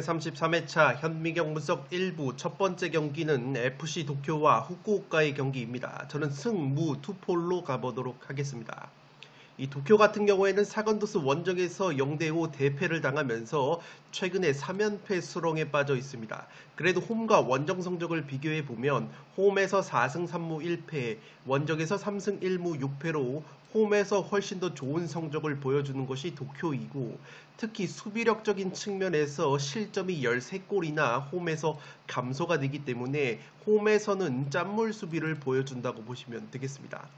33회차 현미경 분석 1부 첫 번째 경기는 FC 도쿄와 후쿠오카의 경기입니다. 저는 승무 투폴로 가보도록 하겠습니다. 이 도쿄 같은 경우에는 사건도스 원정에서 0대5 대패를 당하면서 최근에 3연패 수렁에 빠져 있습니다. 그래도 홈과 원정 성적을 비교해보면 홈에서 4승 3무 1패, 원정에서 3승 1무 6패로 홈에서 훨씬 더 좋은 성적을 보여주는 것이 도쿄이고, 특히 수비력적인 측면에서 실점이 13골이나 홈에서 감소가 되기 때문에 홈에서는 짠물 수비를 보여준다고 보시면 되겠습니다.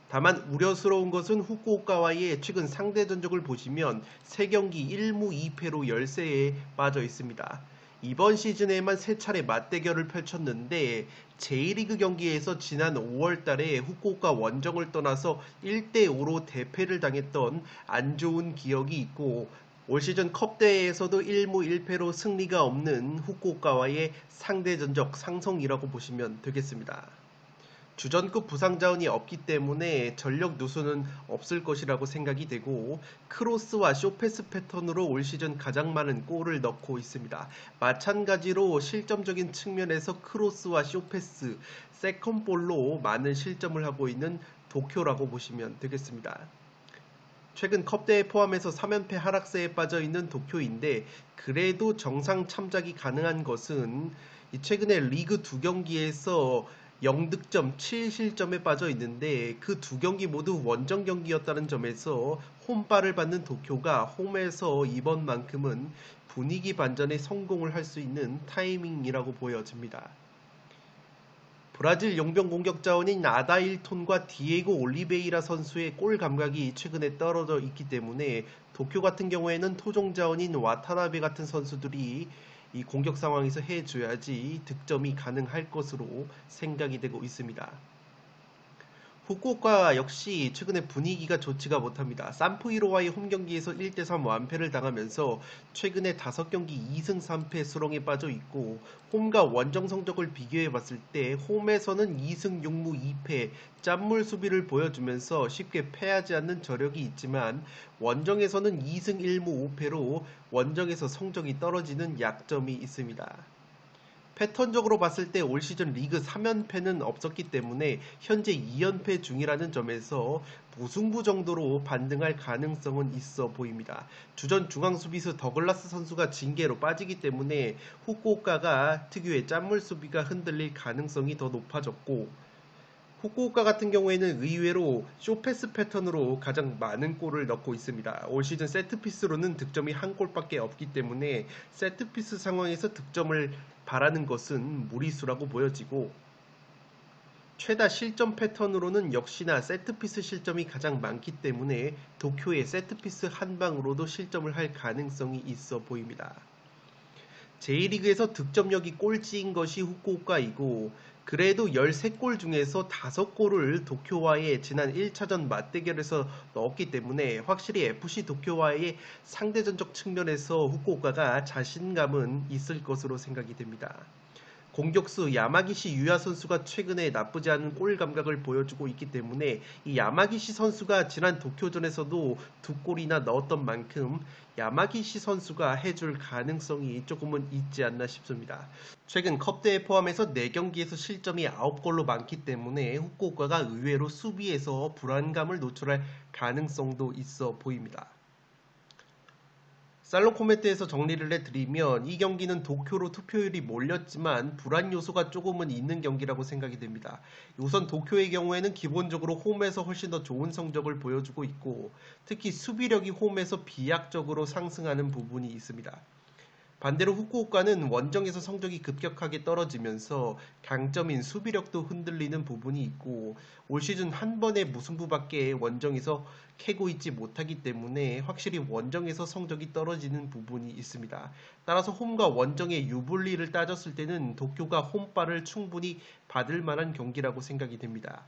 다만 우려스러운 것은 후쿠오카와의 최근 상대 전적을 보시면 3경기 1무 2패로 열세에 빠져 있습니다. 이번 시즌에만 3차례 맞대결을 펼쳤는데 J리그 경기에서 지난 5월달에 후쿠오카 원정을 떠나서 1대5로 대패를 당했던 안 좋은 기억이 있고, 올 시즌 컵 대회에서도 1무 1패로 승리가 없는 후쿠오카와의 상대 전적 상성이라고 보시면 되겠습니다. 주전급 부상 자원이 없기 때문에 전력 누수는 없을 것이라고 생각이 되고, 크로스와 쇼패스 패턴으로 올 시즌 가장 많은 골을 넣고 있습니다. 마찬가지로 실점적인 측면에서 크로스와 쇼패스, 세컨볼로 많은 실점을 하고 있는 도쿄라고 보시면 되겠습니다. 최근 컵대회 포함해서 3연패 하락세에 빠져있는 도쿄인데, 그래도 정상 참작이 가능한 것은 최근에 리그 2경기에서 0득점 7실점에 빠져 있는데, 그 2경기 모두 원정 경기였다는 점에서 홈발을 받는 도쿄가 홈에서 이번만큼은 분위기 반전에 성공을 할 수 있는 타이밍이라고 보여집니다. 브라질 용병 공격 자원인 아다일톤과 디에고 올리베이라 선수의 골 감각이 최근에 떨어져 있기 때문에 도쿄 같은 경우에는 토종 자원인 와타나베 같은 선수들이 이 공격 상황에서 해줘야지 득점이 가능할 것으로 생각이 되고 있습니다. 후쿠오카 역시 최근에 분위기가 좋지가 못합니다. 산포이로와의 홈경기에서 1대3 완패를 당하면서 최근에 5경기 2승 3패 수렁에 빠져 있고, 홈과 원정 성적을 비교해 봤을 때 홈에서는 2승 6무 2패 짠물 수비를 보여주면서 쉽게 패하지 않는 저력이 있지만, 원정에서는 2승 1무 5패로 원정에서 성적이 떨어지는 약점이 있습니다. 패턴적으로 봤을 때 올 시즌 리그 3연패는 없었기 때문에 현재 2연패 중이라는 점에서 무승부 정도로 반등할 가능성은 있어 보입니다. 주전 중앙수비수 더글라스 선수가 징계로 빠지기 때문에 후쿠오카가 특유의 짠물 수비가 흔들릴 가능성이 더 높아졌고, 후쿠오카 같은 경우에는 의외로 쇼패스 패턴으로 가장 많은 골을 넣고 있습니다. 올 시즌 세트피스로는 득점이 한 골밖에 없기 때문에 세트피스 상황에서 득점을 바라는 것은 무리수라고 보여지고, 최다 실점 패턴으로는 역시나 세트피스 실점이 가장 많기 때문에 도쿄의 세트피스 한 방으로도 실점을 할 가능성이 있어 보입니다. J리그에서 득점력이 꼴찌인 것이 후쿠오카이고, 그래도 13골 중에서 5골을 도쿄와의 지난 1차전 맞대결에서 넣었기 때문에 확실히 FC 도쿄와의 상대전적 측면에서 후쿠오카가 자신감은 있을 것으로 생각이 됩니다. 공격수 야마기시 유야 선수가 최근에 나쁘지 않은 골 감각을 보여주고 있기 때문에 이 야마기시 선수가 지난 도쿄전에서도 2골이나 넣었던 만큼 야마기시 선수가 해줄 가능성이 조금은 있지 않나 싶습니다. 최근 컵대회 포함해서 4경기에서 실점이 9골로 많기 때문에 후쿠오카가 의외로 수비에서 불안감을 노출할 가능성도 있어 보입니다. 살롱 코멘트에서 정리를 해드리면 이 경기는 도쿄로 투표율이 몰렸지만 불안 요소가 조금은 있는 경기라고 생각이 됩니다. 우선 도쿄의 경우에는 기본적으로 홈에서 훨씬 더 좋은 성적을 보여주고 있고, 특히 수비력이 홈에서 비약적으로 상승하는 부분이 있습니다. 반대로 후쿠오카는 원정에서 성적이 급격하게 떨어지면서 강점인 수비력도 흔들리는 부분이 있고, 올 시즌 한 번의 무승부밖에 원정에서 캐고 있지 못하기 때문에 확실히 원정에서 성적이 떨어지는 부분이 있습니다. 따라서 홈과 원정의 유불리를 따졌을 때는 도쿄가 홈발을 충분히 받을 만한 경기라고 생각이 됩니다.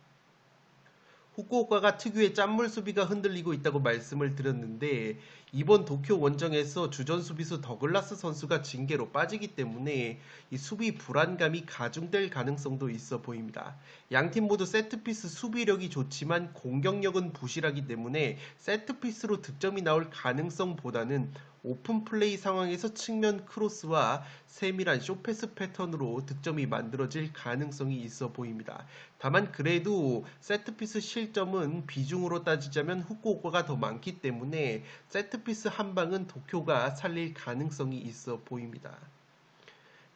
후쿠오카가 특유의 짠물 수비가 흔들리고 있다고 말씀을 드렸는데, 이번 도쿄 원정에서 주전 수비수 더글라스 선수가 징계로 빠지기 때문에 이 수비 불안감이 가중될 가능성도 있어 보입니다. 양팀 모두 세트피스 수비력이 좋지만 공격력은 부실하기 때문에 세트피스로 득점이 나올 가능성보다는 오픈 플레이 상황에서 측면 크로스와 세밀한 쇼패스 패턴으로 득점이 만들어질 가능성이 있어 보입니다. 다만 그래도 세트피스 실점은 비중으로 따지자면 후쿠오카가 더 많기 때문에 세트피스 한 방은 도쿄가 살릴 가능성이 있어 보입니다.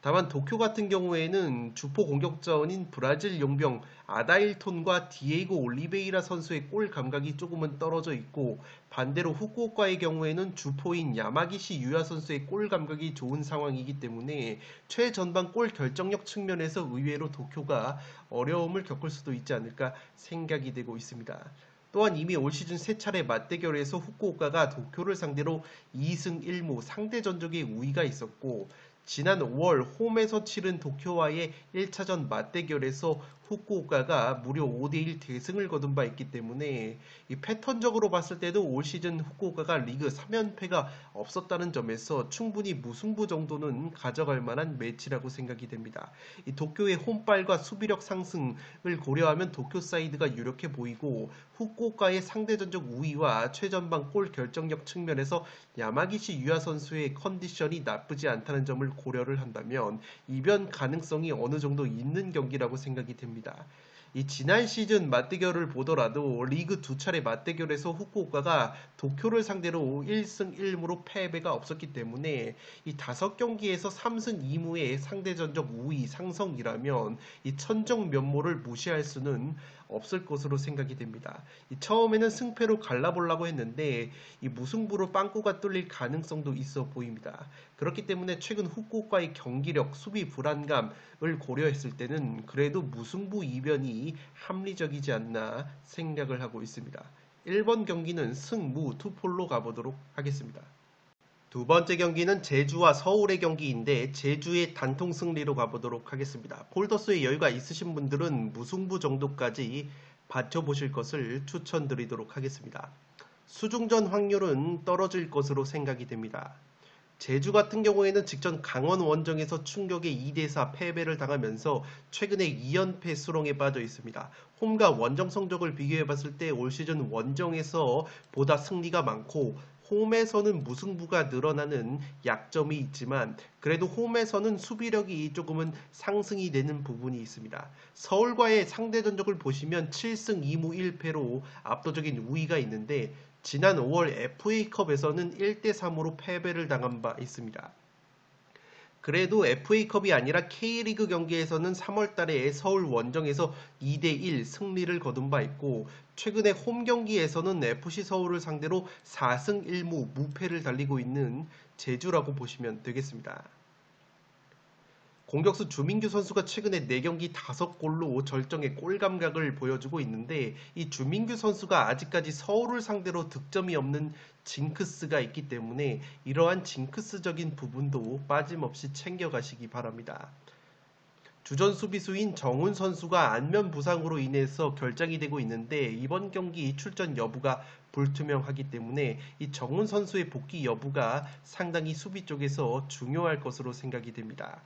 다만 도쿄 같은 경우에는 주포 공격자원인 브라질 용병 아다일톤과 디에이고 올리베이라 선수의 골 감각이 조금은 떨어져 있고, 반대로 후쿠오카의 경우에는 주포인 야마기시 유야 선수의 골 감각이 좋은 상황이기 때문에 최전방 골 결정력 측면에서 의외로 도쿄가 어려움을 겪을 수도 있지 않을까 생각이 되고 있습니다. 또한 이미 올 시즌 3차례 맞대결에서 후쿠오카가 도쿄를 상대로 2승 1무 상대 전적의 우위가 있었고, 지난 5월 홈에서 치른 도쿄와의 1차전 맞대결에서 후쿠오카가 무려 5대1 대승을 거둔 바 있기 때문에 이 패턴적으로 봤을 때도 올 시즌 후쿠오카가 리그 3연패가 없었다는 점에서 충분히 무승부 정도는 가져갈 만한 매치라고 생각이 됩니다. 이 도쿄의 홈빨과 수비력 상승을 고려하면 도쿄 사이드가 유력해 보이고, 후쿠오카의 상대전적 우위와 최전방 골 결정력 측면에서 야마기시 유야 선수의 컨디션이 나쁘지 않다는 점을 고려를 한다면 이변 가능성이 어느 정도 있는 경기라고 생각이 됩니다. 이 지난 시즌 맞대결을 보더라도 리그 2차례 맞대결에서 후쿠오카가 도쿄를 상대로 1승 1무로 패배가 없었기 때문에 이 5경기에서 3승 2무의 상대전적 우위 상성이라면 이 천정 면모를 무시할 수는 없을 것으로 생각이 됩니다. 처음에는 승패로 갈라보려고 했는데 이 무승부로 빵꾸가 뚫릴 가능성도 있어 보입니다. 그렇기 때문에 최근 후쿠오카의 경기력, 수비 불안감을 고려했을 때는 그래도 무승부 이변이 합리적이지 않나 생각을 하고 있습니다. 1번 경기는 승무 투폴로 가보도록 하겠습니다. 두 번째 경기는 제주와 서울의 경기인데 제주의 단통 승리로 가보도록 하겠습니다. 폴더스의 여유가 있으신 분들은 무승부 정도까지 받쳐보실 것을 추천드리도록 하겠습니다. 수중전 확률은 떨어질 것으로 생각이 됩니다. 제주 같은 경우에는 직전 강원 원정에서 충격의 2대4 패배를 당하면서 최근에 2연패 수렁에 빠져 있습니다. 홈과 원정 성적을 비교해 봤을 때 올 시즌 원정에서 보다 승리가 많고 홈에서는 무승부가 늘어나는 약점이 있지만 그래도 홈에서는 수비력이 조금은 상승이 되는 부분이 있습니다. 서울과의 상대 전적을 보시면 7승 2무 1패로 압도적인 우위가 있는데 지난 5월 FA컵에서는 1대3으로 패배를 당한 바 있습니다. 그래도 FA컵이 아니라 K리그 경기에서는 3월달에 서울 원정에서 2대1 승리를 거둔 바 있고, 최근에 홈 경기에서는 FC 서울을 상대로 4승 1무 무패를 달리고 있는 제주라고 보시면 되겠습니다. 공격수 주민규 선수가 최근에 4경기 5골로 절정의 골 감각을 보여주고 있는데, 이 주민규 선수가 아직까지 서울을 상대로 득점이 없는 징크스가 있기 때문에 이러한 징크스적인 부분도 빠짐없이 챙겨가시기 바랍니다. 주전 수비수인 정훈 선수가 안면 부상으로 인해서 결장이 되고 있는데 이번 경기 출전 여부가 불투명하기 때문에 이 정훈 선수의 복귀 여부가 상당히 수비 쪽에서 중요할 것으로 생각이 됩니다.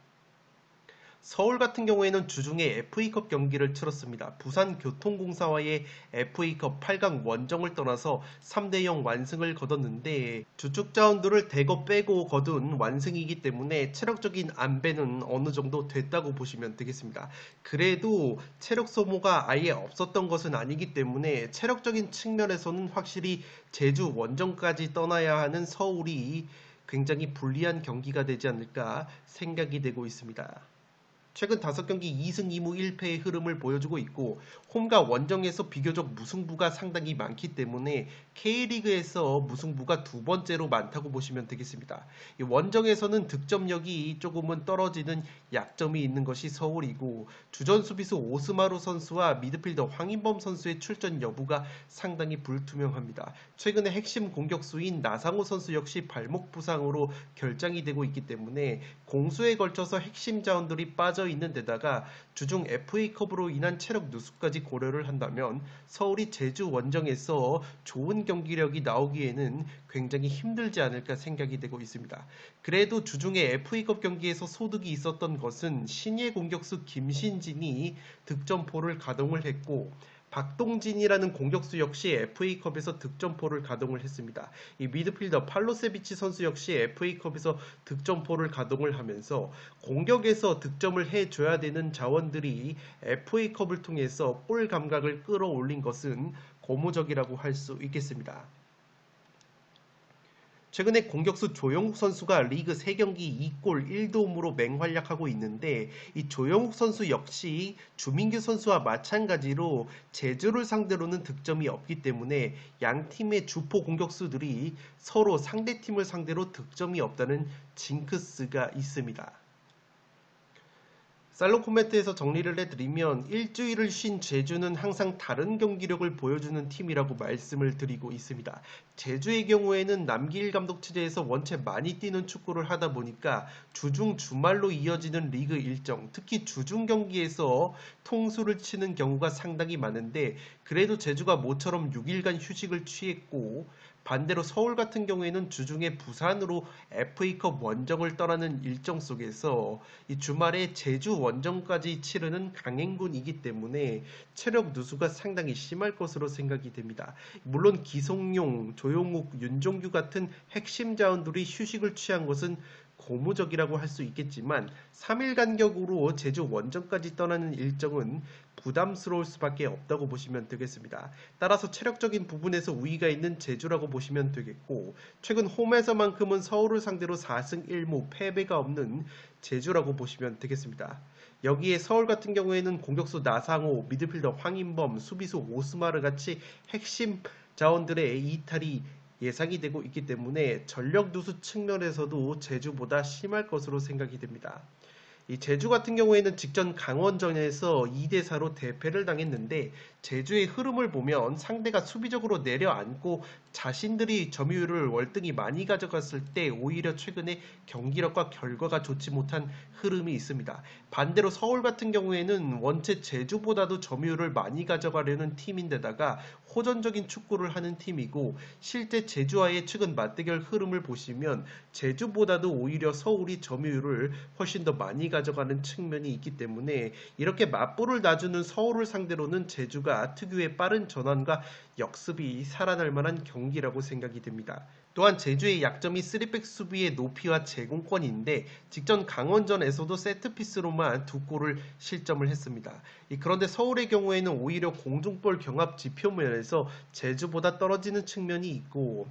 서울 같은 경우에는 주중에 FA컵 경기를 치렀습니다. 부산교통공사와의 FA컵 8강 원정을 떠나서 3대0 완승을 거뒀는데 주축 자원들을 대거 빼고 거둔 완승이기 때문에 체력적인 안배는 어느 정도 됐다고 보시면 되겠습니다. 그래도 체력 소모가 아예 없었던 것은 아니기 때문에 체력적인 측면에서는 확실히 제주 원정까지 떠나야 하는 서울이 굉장히 불리한 경기가 되지 않을까 생각이 되고 있습니다. 최근 5경기 2승 2무 1패의 흐름을 보여주고 있고 홈과 원정에서 비교적 무승부가 상당히 많기 때문에 K리그에서 무승부가 두 번째로 많다고 보시면 되겠습니다. 원정에서는 득점력이 조금은 떨어지는 약점이 있는 것이 서울이고 주전 수비수 오스마루 선수와 미드필더 황인범 선수의 출전 여부가 상당히 불투명합니다. 최근에 핵심 공격수인 나상호 선수 역시 발목 부상으로 결장이 되고 있기 때문에 공수에 걸쳐서 핵심 자원들이 빠져 빠져 있는 데다가 주중 FA컵으로 인한 체력 누수까지 고려를 한다면 서울이 제주 원정에서 좋은 경기력이 나오기에는 굉장히 힘들지 않을까 생각이 되고 있습니다. 그래도 주중에 FA컵 경기에서 소득이 있었던 것은 신예 공격수 김신진이 득점포를 가동을 했고 박동진이라는 공격수 역시 FA컵에서 득점포를 가동을 했습니다. 이 미드필더 팔로세비치 선수 역시 FA컵에서 득점포를 가동을 하면서 공격에서 득점을 해줘야 되는 자원들이 FA컵을 통해서 골 감각을 끌어올린 것은 고무적이라고 할 수 있겠습니다. 최근에 공격수 조영욱 선수가 리그 3경기 2골 1도움으로 맹활약하고 있는데 이 조영욱 선수 역시 주민규 선수와 마찬가지로 제주를 상대로는 득점이 없기 때문에 양 팀의 주포 공격수들이 서로 상대팀을 상대로 득점이 없다는 징크스가 있습니다. 살롱 코멘트에서 정리를 해드리면 일주일을 쉰 제주는 항상 다른 경기력을 보여주는 팀이라고 말씀을 드리고 있습니다. 제주의 경우에는 남기일 감독 체제에서 원체 많이 뛰는 축구를 하다 보니까 주중 주말로 이어지는 리그 일정, 특히 주중 경기에서 통수를 치는 경우가 상당히 많은데 그래도 제주가 모처럼 6일간 휴식을 취했고 반대로 서울 같은 경우에는 주중에 부산으로 FA컵 원정을 떠나는 일정 속에서 이 주말에 제주 원정까지 치르는 강행군이기 때문에 체력 누수가 상당히 심할 것으로 생각이 됩니다. 물론 기성용, 조용욱, 윤종규 같은 핵심 자원들이 휴식을 취한 것은 고무적이라고 할 수 있겠지만 3일 간격으로 제주 원정까지 떠나는 일정은 부담스러울 수밖에 없다고 보시면 되겠습니다. 따라서 체력적인 부분에서 우위가 있는 제주라고 보시면 되겠고 최근 홈에서만큼은 서울을 상대로 4승 1무 패배가 없는 제주라고 보시면 되겠습니다. 여기에 서울 같은 경우에는 공격수 나상호, 미드필더 황인범, 수비수 오스마르 같이 핵심 자원들의 이탈이 예상이 되고 있기 때문에 전력 누수 측면에서도 제주보다 심할 것으로 생각이 됩니다. 이 제주 같은 경우에는 직전 강원전에서 2대4로 대패를 당했는데 제주의 흐름을 보면 상대가 수비적으로 내려앉고 자신들이 점유율을 월등히 많이 가져갔을 때 오히려 최근에 경기력과 결과가 좋지 못한 흐름이 있습니다. 반대로 서울 같은 경우에는 원체 제주보다도 점유율을 많이 가져가려는 팀인데다가 호전적인 축구를 하는 팀이고 실제 제주와의 최근 맞대결 흐름을 보시면 제주보다도 오히려 서울이 점유율을 훨씬 더 많이 가져가는 측면이 있기 때문에 이렇게 맞불을 놔주는 서울을 상대로는 제주가 특유의 빠른 전환과 역습이 살아날 만한 경기라고 생각이 됩니다. 또한 제주의 약점이 3백 수비의 높이와 제공권인데 직전 강원전에서도 세트피스로만 2골을 실점을 했습니다. 그런데 서울의 경우에는 오히려 공중볼 경합 지표면에서 제주보다 떨어지는 측면이 있고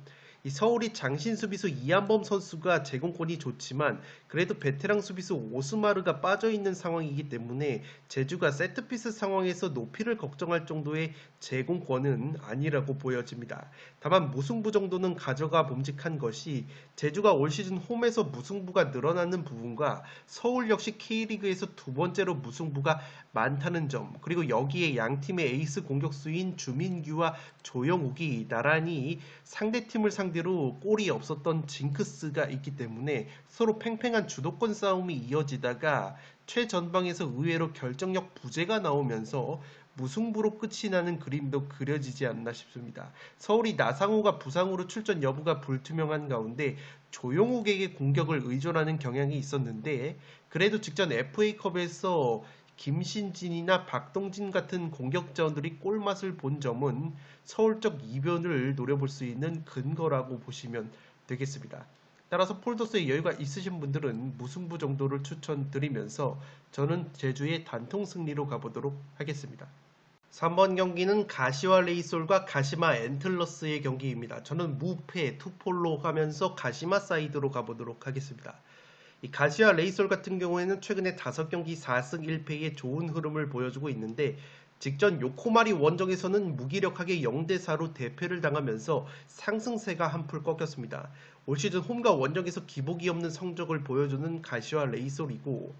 이 서울이 장신 수비수 이한범 선수가 제공권이 좋지만 그래도 베테랑 수비수 오스마르가 빠져있는 상황이기 때문에 제주가 세트피스 상황에서 높이를 걱정할 정도의 제공권은 아니라고 보여집니다. 다만 무승부 정도는 가져가 봄직한 것이 제주가 올 시즌 홈에서 무승부가 늘어나는 부분과 서울 역시 K리그에서 두 번째로 무승부가 많다는 점 그리고 여기에 양팀의 에이스 공격수인 주민규와 조영욱이 나란히 상대팀을 상대로 골이 없었던 징크스가 있기 때문에 서로 팽팽한 주도권 싸움이 이어지다가 최전방에서 의외로 결정력 부재가 나오면서 무승부로 끝이 나는 그림도 그려지지 않나 싶습니다. 서울이 나상호가 부상으로 출전 여부가 불투명한 가운데 조용욱에게 공격을 의존하는 경향이 있었는데 그래도 직전 FA컵에서 김신진이나 박동진 같은 공격 자원들이 골맛을 본 점은 서울적 이변을 노려볼 수 있는 근거라고 보시면 되겠습니다. 따라서 폴더스에 여유가 있으신 분들은 무승부 정도를 추천드리면서 저는 제주의 단통 승리로 가보도록 하겠습니다. 3번 경기는 가시와 레이솔과 가시마 엔틀러스의 경기입니다. 저는 무패 투폴로 가면서 가시마 사이드로 가보도록 하겠습니다. 이 가시와 레이솔 같은 경우에는 최근에 5경기 4승 1패의 좋은 흐름을 보여주고 있는데 직전 요코마리 원정에서는 무기력하게 0대4로 대패를 당하면서 상승세가 한풀 꺾였습니다. 올 시즌 홈과 원정에서 기복이 없는 성적을 보여주는 가시와 레이솔이고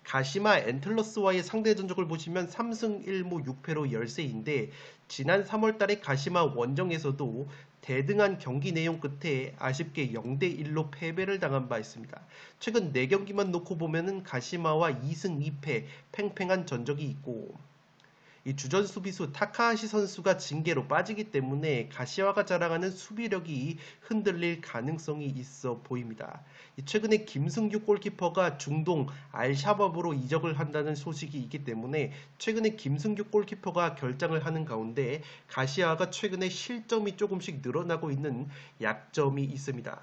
가시마 앤틀러스와의 상대 전적을 보시면 3승 1무 6패로 열세인데 지난 3월달에 가시마 원정에서도 대등한 경기 내용 끝에 아쉽게 0대1로 패배를 당한 바 있습니다. 최근 4경기만 놓고 보면은 가시마와 2승 2패 팽팽한 전적이 있고 이 주전 수비수 타카하시 선수가 징계로 빠지기 때문에 가시와가 자랑하는 수비력이 흔들릴 가능성이 있어 보입니다. 최근에 김승규 골키퍼가 중동 알샤밥으로 이적을 한다는 소식이 있기 때문에 최근에 김승규 골키퍼가 결장을 하는 가운데 가시와가 최근에 실점이 조금씩 늘어나고 있는 약점이 있습니다.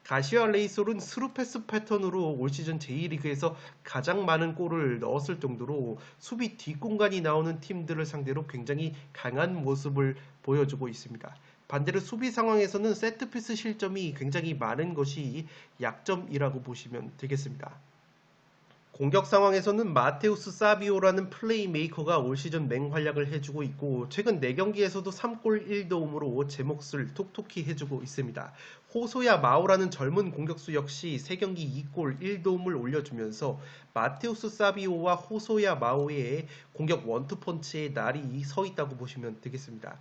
가시와 레이솔은 스루패스 패턴으로 올 시즌 제2리그에서 가장 많은 골을 넣었을 정도로 수비 뒷공간이 나오는 팀들을 상대로 굉장히 강한 모습을 보여주고 있습니다. 반대로 수비 상황에서는 세트피스 실점이 굉장히 많은 것이 약점이라고 보시면 되겠습니다. 공격 상황에서는 마테우스 사비오라는 플레이메이커가 올 시즌 맹활약을 해주고 있고 최근 4경기에서도 3골 1도움으로 제 몫을 톡톡히 해주고 있습니다. 호소야 마오라는 젊은 공격수 역시 3경기 2골 1도움을 올려주면서 마테우스 사비오와 호소야 마오의 공격 원투펀치의 날이 서 있다고 보시면 되겠습니다.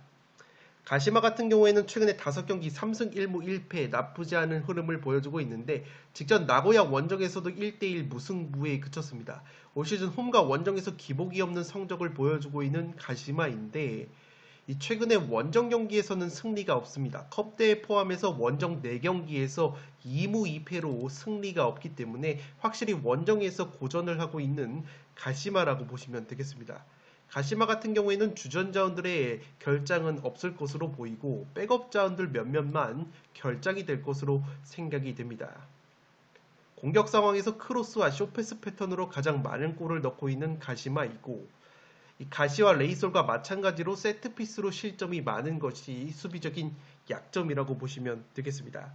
가시마 같은 경우에는 최근에 5경기 3승 1무 1패 나쁘지 않은 흐름을 보여주고 있는데 직전 나고야 원정에서도 1대1 무승부에 그쳤습니다. 올 시즌 홈과 원정에서 기복이 없는 성적을 보여주고 있는 가시마인데 최근에 원정 경기에서는 승리가 없습니다. 컵대회 포함해서 원정 4경기에서 2무 2패로 승리가 없기 때문에 확실히 원정에서 고전을 하고 있는 가시마라고 보시면 되겠습니다. 가시마 같은 경우에는 주전 자원들의 결장은 없을 것으로 보이고 백업 자원들 몇몇만 결장이 될 것으로 생각이 됩니다. 공격 상황에서 크로스와 쇼패스 패턴으로 가장 많은 골을 넣고 있는 가시마이고 이 가시와 레이솔과 마찬가지로 세트피스로 실점이 많은 것이 수비적인 약점이라고 보시면 되겠습니다.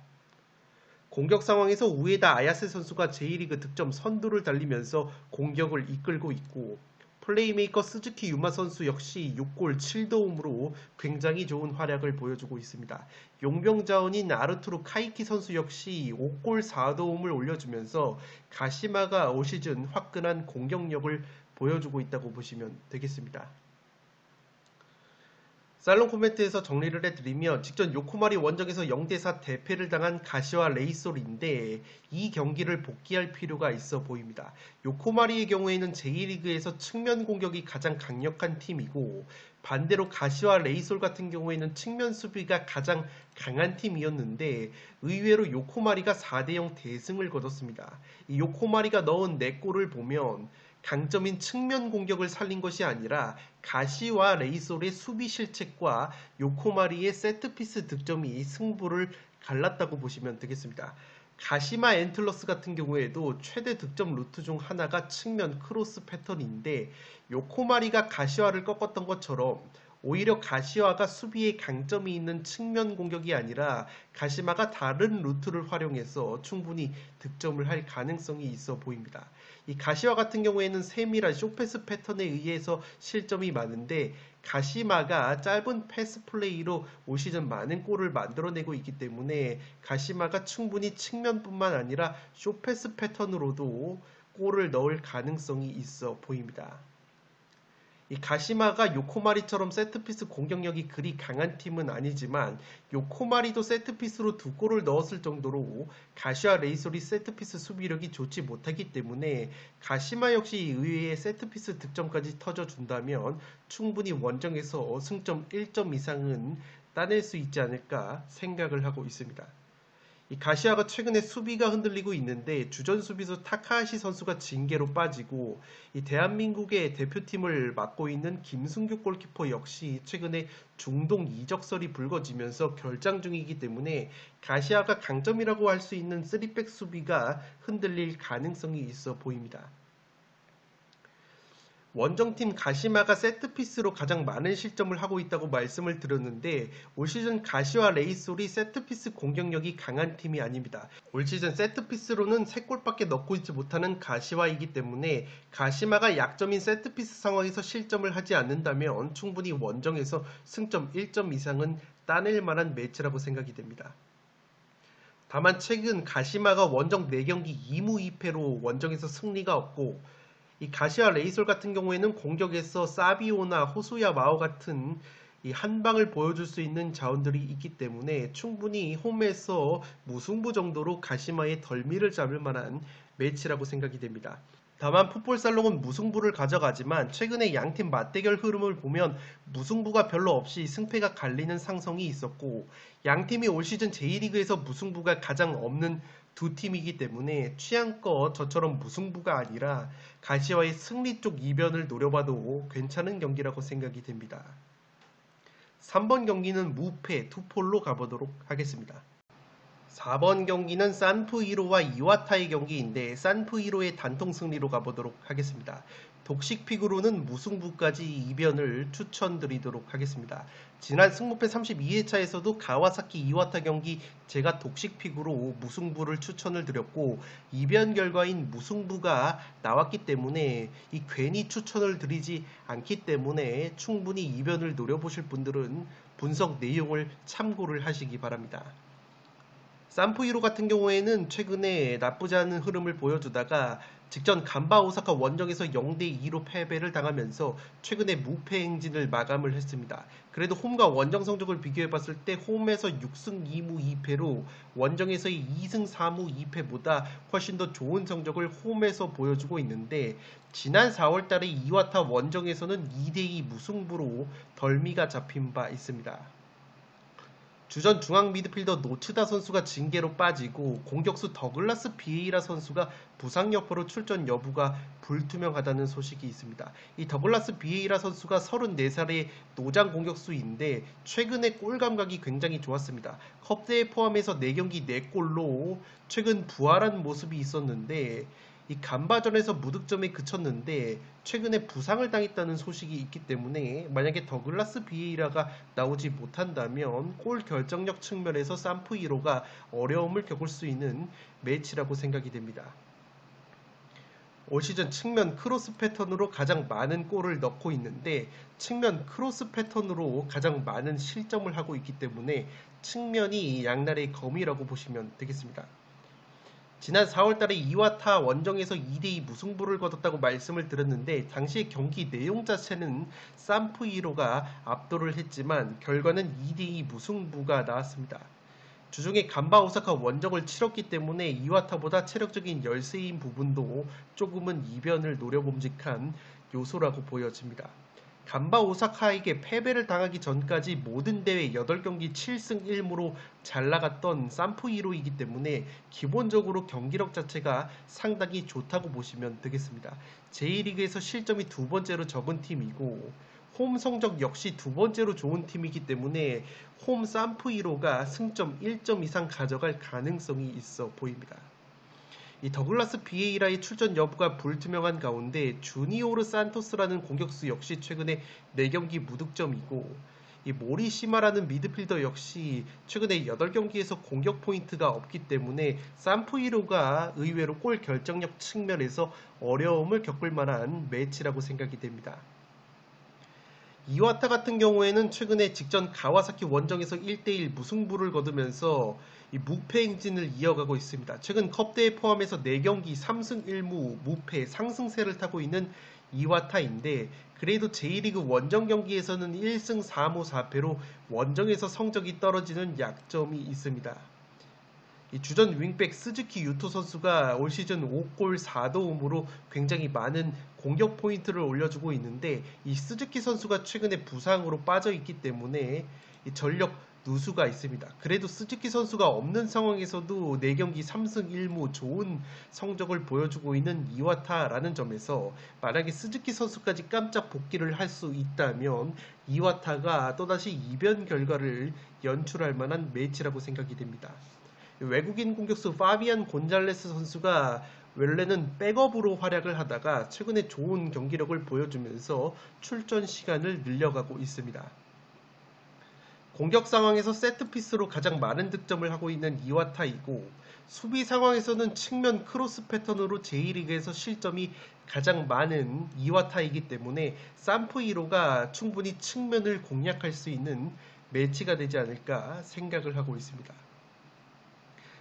공격 상황에서 우에다 아야세 선수가 제1리그 득점 선두를 달리면서 공격을 이끌고 있고 플레이메이커 스즈키 유마 선수 역시 6골 7도움으로 굉장히 좋은 활약을 보여주고 있습니다. 용병 자원인 아르투르 카이키 선수 역시 5골 4도움을 올려주면서 가시마가 올 시즌 화끈한 공격력을 보여주고 있다고 보시면 되겠습니다. 살롱 코멘트에서 정리를 해드리면 직전 요코마리 원정에서 0대4 대패를 당한 가시와 레이솔인데 이 경기를 복귀할 필요가 있어 보입니다. 요코마리의 경우에는 제2리그에서 측면 공격이 가장 강력한 팀이고 반대로 가시와 레이솔 같은 경우에는 측면 수비가 가장 강한 팀이었는데 의외로 요코마리가 4대0 대승을 거뒀습니다. 이 요코마리가 넣은 4골을 보면 강점인 측면 공격을 살린 것이 아니라 가시와 레이솔의 수비 실책과 요코마리의 세트피스 득점이 승부를 갈랐다고 보시면 되겠습니다. 가시마 앤틀러스 같은 경우에도 최대 득점 루트 중 하나가 측면 크로스 패턴인데 요코마리가 가시와를 꺾었던 것처럼 오히려 가시와가 수비에 강점이 있는 측면 공격이 아니라 가시마가 다른 루트를 활용해서 충분히 득점을 할 가능성이 있어 보입니다. 이 가시와 같은 경우에는 세밀한 쇼패스 패턴에 의해서 실점이 많은데 가시마가 짧은 패스 플레이로 올 시즌 많은 골을 만들어내고 있기 때문에 가시마가 충분히 측면뿐만 아니라 쇼패스 패턴으로도 골을 넣을 가능성이 있어 보입니다. 이 가시마가 요코마리처럼 세트피스 공격력이 그리 강한 팀은 아니지만 요코마리도 세트피스로 2골을 넣었을 정도로 가시와 레이솔이 세트피스 수비력이 좋지 못하기 때문에 가시마 역시 의외의 세트피스 득점까지 터져준다면 충분히 원정에서 승점 1점 이상은 따낼 수 있지 않을까 생각을 하고 있습니다. 이 가시아가 최근에 수비가 흔들리고 있는데 주전 수비수 타카하시 선수가 징계로 빠지고 이 대한민국의 대표팀을 맡고 있는 김승규 골키퍼 역시 최근에 중동 이적설이 불거지면서 결장 중이기 때문에 가시아가 강점이라고 할 수 있는 3백 수비가 흔들릴 가능성이 있어 보입니다. 원정팀 가시마가 세트피스로 가장 많은 실점을 하고 있다고 말씀을 드렸는데 올 시즌 가시와 레이솔이 세트피스 공격력이 강한 팀이 아닙니다. 올 시즌 세트피스로는 3골밖에 넣고 있지 못하는 가시와이기 때문에 가시마가 약점인 세트피스 상황에서 실점을 하지 않는다면 충분히 원정에서 승점 1점 이상은 따낼 만한 매치라고 생각이 됩니다. 다만 최근 가시마가 원정 4경기 2무 2패로 원정에서 승리가 없고 이 가시와 레이솔 같은 경우에는 공격에서 사비오나 호소야 마오 같은 이 한방을 보여줄 수 있는 자원들이 있기 때문에 충분히 홈에서 무승부 정도로 가시마의 덜미를 잡을 만한 매치라고 생각이 됩니다. 다만 풋볼살롱은 무승부를 가져가지만 최근에 양팀 맞대결 흐름을 보면 무승부가 별로 없이 승패가 갈리는 상성이 있었고 양팀이 올 시즌 J리그에서 무승부가 가장 없는 두 팀이기 때문에 취향껏 저처럼 무승부가 아니라 가시와의 승리 쪽 이변을 노려봐도 괜찮은 경기라고 생각이 됩니다. 3번 경기는 무패 투폴로 가보도록 하겠습니다. 4번 경기는 산푸이로와 이와타의 경기인데 산푸이로의 단통 승리로 가보도록 하겠습니다. 독식픽으로는 무승부까지 이변을 추천드리도록 하겠습니다. 지난 승무패 32회차에서도 가와사키 이와타 경기 제가 독식픽으로 무승부를 추천을 드렸고 이변 결과인 무승부가 나왔기 때문에 이 괜히 추천을 드리지 않기 때문에 충분히 이변을 노려보실 분들은 분석 내용을 참고를 하시기 바랍니다. 산푸이로 같은 경우에는 최근에 나쁘지 않은 흐름을 보여주다가 직전 간바 오사카 원정에서 0대2로 패배를 당하면서 최근에 무패 행진을 마감을 했습니다. 그래도 홈과 원정 성적을 비교해봤을 때 홈에서 6승 2무 2패로 원정에서의 2승 4무 2패보다 훨씬 더 좋은 성적을 홈에서 보여주고 있는데 지난 4월달에 이와타 원정에서는 2대2 무승부로 덜미가 잡힌 바 있습니다. 주전 중앙 미드필더 노츠다 선수가 징계로 빠지고 공격수 더글라스 비에이라 선수가 부상 여파로 출전 여부가 불투명하다는 소식이 있습니다. 이 더글라스 비에이라 선수가 34살의 노장 공격수인데 최근에 골 감각이 굉장히 좋았습니다. 컵대회 포함해서 4경기 4골로 최근 부활한 모습이 있었는데 이 간바전에서 무득점에 그쳤는데 최근에 부상을 당했다는 소식이 있기 때문에 만약에 더글라스 비에이라가 나오지 못한다면 골 결정력 측면에서 산푸이로가 어려움을 겪을 수 있는 매치라고 생각이 됩니다. 올 시즌 측면 크로스 패턴으로 가장 많은 골을 넣고 있는데 측면 크로스 패턴으로 가장 많은 실점을 하고 있기 때문에 측면이 양날의 검이라고 보시면 되겠습니다. 지난 4월달에 이와타 원정에서 2대2 무승부를 거뒀다고 말씀을 드렸는데 당시의 경기 내용 자체는 산푸이로가 압도를 했지만 결과는 2대2 무승부가 나왔습니다. 주중에 간바 오사카 원정을 치렀기 때문에 이와타보다 체력적인 열세인 부분도 조금은 이변을 노려봄직한 요소라고 보여집니다. 간바 오사카에게 패배를 당하기 전까지 모든 대회 8경기 7승 1무로 잘 나갔던 산푸이로이기 때문에 기본적으로 경기력 자체가 상당히 좋다고 보시면 되겠습니다. J리그에서 실점이 두 번째로 적은 팀이고 홈 성적 역시 두 번째로 좋은 팀이기 때문에 홈 산푸이로가 승점 1점 이상 가져갈 가능성이 있어 보입니다. 이 더글라스 비에이라의 출전 여부가 불투명한 가운데 주니오르 산토스라는 공격수 역시 최근에 4경기 무득점이고 이 모리시마라는 미드필더 역시 최근에 8경기에서 공격 포인트가 없기 때문에 산푸이로가 의외로 골 결정력 측면에서 어려움을 겪을 만한 매치라고 생각이 됩니다. 이와타 같은 경우에는 최근에 직전 가와사키 원정에서 1대1 무승부를 거두면서 이 무패 행진을 이어가고 있습니다. 최근 컵대회 포함해서 4경기 3승 1무 무패 상승세를 타고 있는 이와타인데 그래도 J리그 원정 경기에서는 1승 4무 4패로 원정에서 성적이 떨어지는 약점이 있습니다. 이 주전 윙백 스즈키 유토 선수가 올 시즌 5골 4도움으로 굉장히 많은 공격 포인트를 올려주고 있는데 이 스즈키 선수가 최근에 부상으로 빠져 있기 때문에 이 전력 누수가 있습니다. 그래도 스즈키 선수가 없는 상황에서도 4경기 3승 1무 좋은 성적을 보여주고 있는 이와타라는 점에서 만약에 스즈키 선수까지 깜짝 복귀를 할 수 있다면 이와타가 또다시 이변 결과를 연출할 만한 매치라고 생각이 됩니다. 외국인 공격수 파비안 곤잘레스 선수가 원래는 백업으로 활약을 하다가 최근에 좋은 경기력을 보여주면서 출전 시간을 늘려가고 있습니다. 공격 상황에서 세트피스로 가장 많은 득점을 하고 있는 이와타이고 수비 상황에서는 측면 크로스 패턴으로 J리그에서 실점이 가장 많은 이와타이기 때문에 산푸이로가 충분히 측면을 공략할 수 있는 매치가 되지 않을까 생각을 하고 있습니다.